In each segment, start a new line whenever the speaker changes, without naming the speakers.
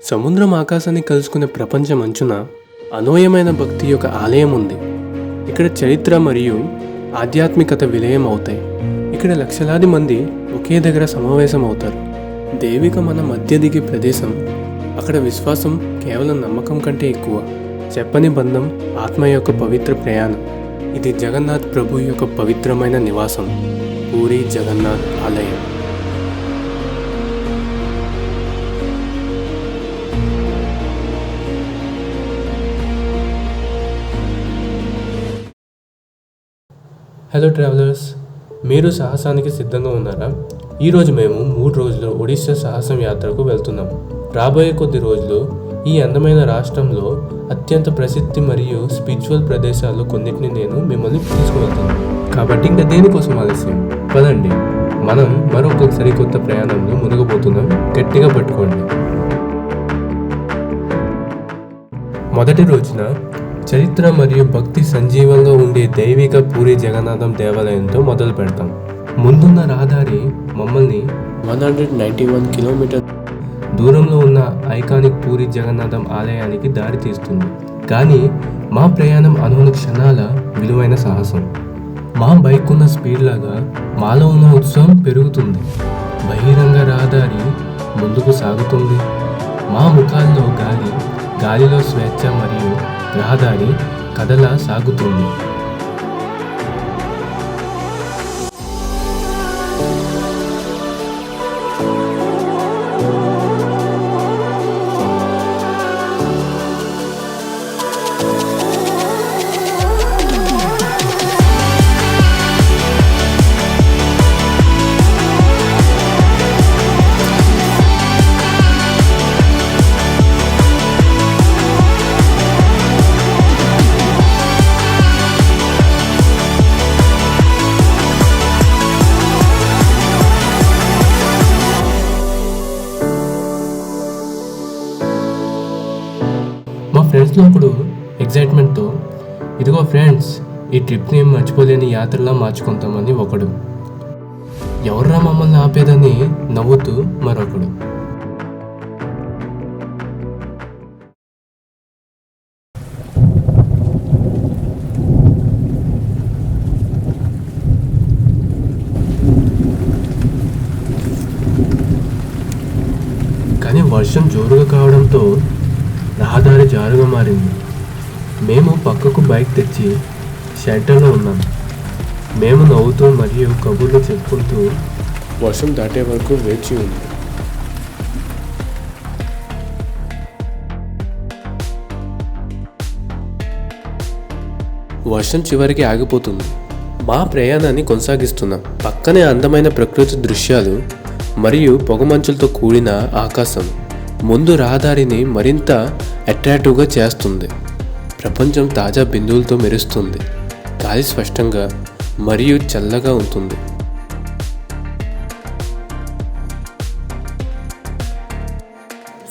సముద్రం ఆకాశాన్ని కలుసుకునే ప్రపంచం అంచున అనూహ్యమైన భక్తి యొక్క ఆలయం ఉంది. ఇక్కడ చరిత్ర మరియు ఆధ్యాత్మికత విలయం అవుతాయి. ఇక్కడ లక్షలాది మంది ఒకే దగ్గర సమావేశం అవుతారు. దేవిక మన మధ్య దిగే ప్రదేశం. అక్కడ విశ్వాసం కేవలం నమ్మకం కంటే ఎక్కువ. చెప్పని బంధం, ఆత్మ యొక్క పవిత్ర ప్రయాణం. ఇది జగన్నాథ్ ప్రభు యొక్క పవిత్రమైన నివాసం, పూరి జగన్నాథ్ ఆలయం. హలో ట్రావెలర్స్, మీరు సాహసానికి సిద్ధంగా ఉన్నారా? ఈరోజు మేము 3 రోజులు ఒడిశా సాహసం యాత్రకు వెళ్తున్నాం. రాబోయే కొద్ది రోజులు ఈ అందమైన రాష్ట్రంలో అత్యంత ప్రసిద్ధి మరియు స్పిరిచువల్ ప్రదేశాలు కొన్నిటిని నేను మిమ్మల్ని తీసుకువెళ్తాను. కాబట్టి ఇంకా దేనికోసం ఆలస్యం, పదండి, మనం మరొక సరికొత్త ప్రయాణంలో మునగబోతున్నాం. గట్టిగా పట్టుకోండి. మొదటి రోజున చరిత్ర మరియు భక్తి సంజీవంగా ఉండే దైవిక పూరి జగన్నాథం దేవాలయంతో మొదలు పెడతాం. ముందున్న రహదారి మమ్మల్ని 191 కిలోమీటర్ దూరంలో ఉన్న ఐకానిక్ పూరి జగన్నాథం ఆలయానికి దారి తీస్తుంది. కానీ మా ప్రయాణం అనుకున్న క్షణాల విలువైన సాహసం. మా బైక్ ఉన్న స్పీడ్ లాగా మాలో ఉన్న ఉత్సాహం పెరుగుతుంది. బహిరంగ రహదారి ముందుకు సాగుతుంది. మా ముఖాల్లో గాలిలో స్వేచ్ఛ మరియు రహదారి కదలా సాగుతుంది. ఫ్రెండ్స్లో ఒకడు ఎగ్జైట్మెంట్తో, ఇదిగో ఫ్రెండ్స్, ఈ ట్రిప్ని మర్చిపోలేని యాత్రలా మార్చుకుంటామని ఒకడు. ఎవర్రా మమ్మల్ని ఆపేదని నవ్వుతూ మరొకడు. కానీ వర్షం జోరుగా కావడంతో రహదారి జారుగా మారింది. మేము పక్కకు బైక్ తెచ్చి షెల్టర్లో ఉన్నాం. మేము నవ్వుతూ మరియు కబుర్లు చెప్పుకుంటూ వర్షం దాటే వరకు వేచి ఉంది. వర్షం చివరికి ఆగిపోతుంది. మా ప్రయాణాన్ని కొనసాగిస్తున్నాం. పక్కనే అందమైన ప్రకృతి దృశ్యాలు మరియు పొగమంచులతో కూడిన ఆకాశం ముందు రహదారిని మరింత అట్రాక్టివ్గా చేస్తుంది. ప్రపంచం తాజా బిందువులతో మెరుస్తుంది. గాలి స్పష్టంగా మరియు చల్లగా ఉంటుంది.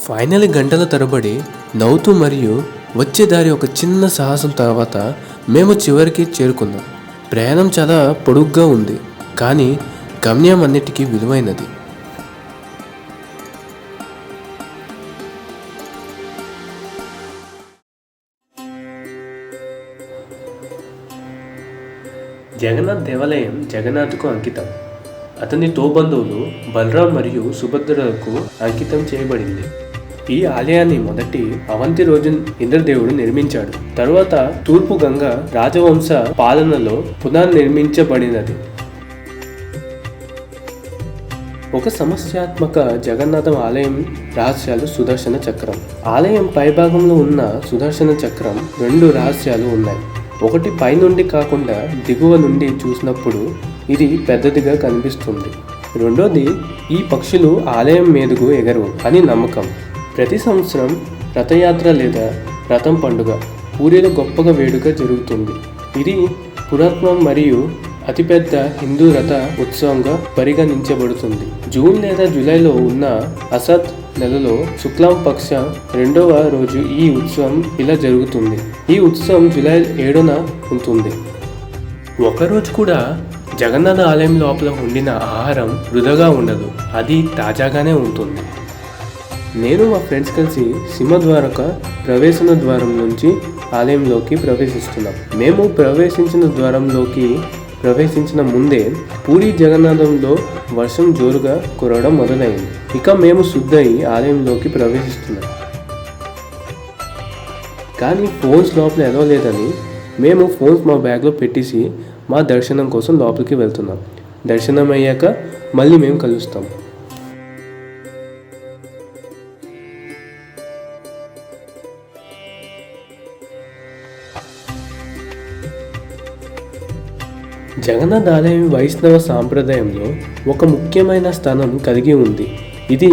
ఫైనల్ గంటల తరబడి నవ్వుతూ మరియు వచ్చే దారి ఒక చిన్న సాహసం తర్వాత మేము చివరికి చేరుకున్నాం. ప్రయాణం చాలా పొడుగ్గా ఉంది, కానీ గమ్యం అన్నిటికీ విలువైనది. జగన్నాథ్ దేవాలయం జగన్నాథ్కు అంకితం. అతని తోబంధువులు బలరాం మరియు సుభద్రలకు అంకితం చేయబడింది. ఈ ఆలయాన్ని మొదటి అవంతి రోజు ఇంద్రదేవుడు నిర్మించాడు. తరువాత తూర్పు గంగ రాజవంశ పాలనలో పునర్నిర్మించబడినది. ఒక సమస్యాత్మక జగన్నాథం ఆలయం రహస్యాలు సుదర్శన చక్రం. ఆలయం పైభాగంలో ఉన్న సుదర్శన చక్రం 2 రహస్యాలు ఉన్నాయి. ఒకటి పైనుండి కాకుండా దిగువ నుండి చూసినప్పుడు ఇది పెద్దదిగా కనిపిస్తుంది. రెండోది, ఈ పక్షులు ఆలయం మీదకు ఎగరవు అని నమ్మకం. ప్రతి సంవత్సరం రథయాత్ర లేదా రథం పండుగ పూరిలో గొప్పగా వేడుక జరుగుతుంది. ఇది పురాతనం మరియు అతిపెద్ద హిందూ రథ ఉత్సవంగా పరిగణించబడుతుంది. జూన్ లేదా జూలైలో ఉన్న అసత్ నెలలో శుక్లం పక్ష 2వ రోజు ఈ ఉత్సవం ఇలా జరుగుతుంది. ఈ ఉత్సవం జూలై 7న ఉంటుంది. ఒకరోజు కూడా జగన్నాథ ఆలయం లోపల వండిన ఆహారం వృధాగా ఉండదు. అది తాజాగానే ఉంటుంది. నేను మా ఫ్రెండ్స్ కలిసి సింహద్వారక ప్రవేశన ద్వారం నుంచి ఆలయంలోకి ప్రవేశిస్తున్నాం. మేము ప్రవేశించిన ద్వారంలోకి ప్రవేశించిన ముందే పూరి జగన్నాథంలో వర్షం జోరుగా కురవడం మొదలైంది. ఇక మేము శుద్ధయి ఆలయంలోకి ప్రవేశిస్తున్నాం. కానీ ఫోన్స్ లోపల ఎలా లేదని మేము ఫోన్స్ మా బ్యాగ్లో పెట్టేసి మా దర్శనం కోసం లోపలికి వెళ్తున్నాం. దర్శనం అయ్యాక మళ్ళీ మేము కలుస్తాం. జగన్నాథ్ ఆలయం వైష్ణవ సాంప్రదాయంలో ఒక ముఖ్యమైన స్థానం కలిగి ఉంది. ఇది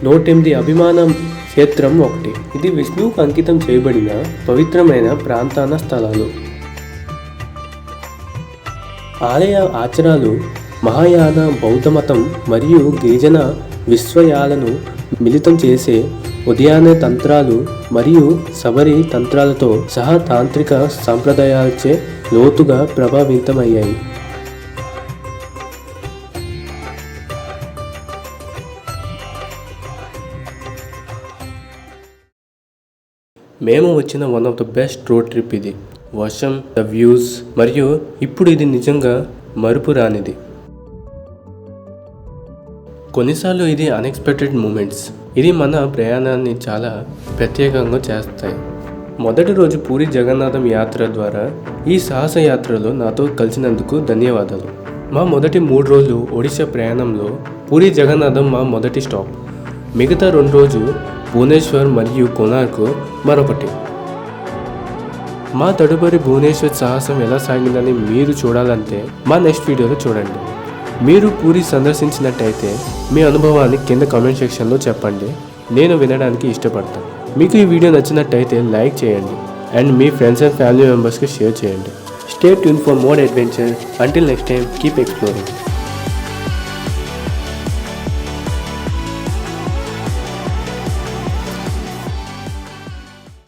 108 అభిమాన క్షేత్రం ఒకటి. ఇది విష్ణువుకు అంకితం చేయబడిన పవిత్రమైన ప్రాంతాన స్థలాలు. ఆలయ ఆచారాలు మహాయాన బౌద్ధ మతం మరియు గిరిజన విశ్వయాలను మిళితం చేసే ఉదయాన తంత్రాలు మరియు శబరి తంత్రాలతో సహా తాంత్రిక సంప్రదాయాలచే లోతుగా ప్రభావితమయ్యాయి. మేము వచ్చిన one of the best road trip ఇది. వర్షం, ద వ్యూస్ మరియు ఇప్పుడు ఇది నిజంగా మరుపు రానిది. కొన్నిసార్లు ఇది అన్ఎక్స్పెక్టెడ్ మూమెంట్స్. ఇది మన ప్రయాణాన్ని చాలా ప్రత్యేకంగా చేస్తాయి. మొదటి రోజు పూరి జగన్నాథం యాత్ర ద్వారా ఈ సాహస యాత్రలో నాతో కలిసినందుకు ధన్యవాదాలు. మా మొదటి 3 రోజులు ఒడిశా ప్రయాణంలో పూరి జగన్నాథం మా మొదటి స్టాప్. మిగతా 2 రోజులు భువనేశ్వర్ మరియు కోనార్క్ మరొకటి. మా తదుపరి భువనేశ్వర్ సాహసం ఎలా సాగిందని మీరు చూడాలంటే మా నెక్స్ట్ వీడియోలో చూడండి. మీరు పూరి సందర్శించినట్టయితే మీ అనుభవాన్ని కింద కామెంట్ సెక్షన్లో చెప్పండి. నేను వినడానికి ఇష్టపడతాను. మీకు ఈ వీడియో నచ్చినట్టయితే లైక్ చేయండి and me friends and family మెంబర్స్కి షేర్ చేయండి. Stay tune for more adventure. Until next time, keep exploring.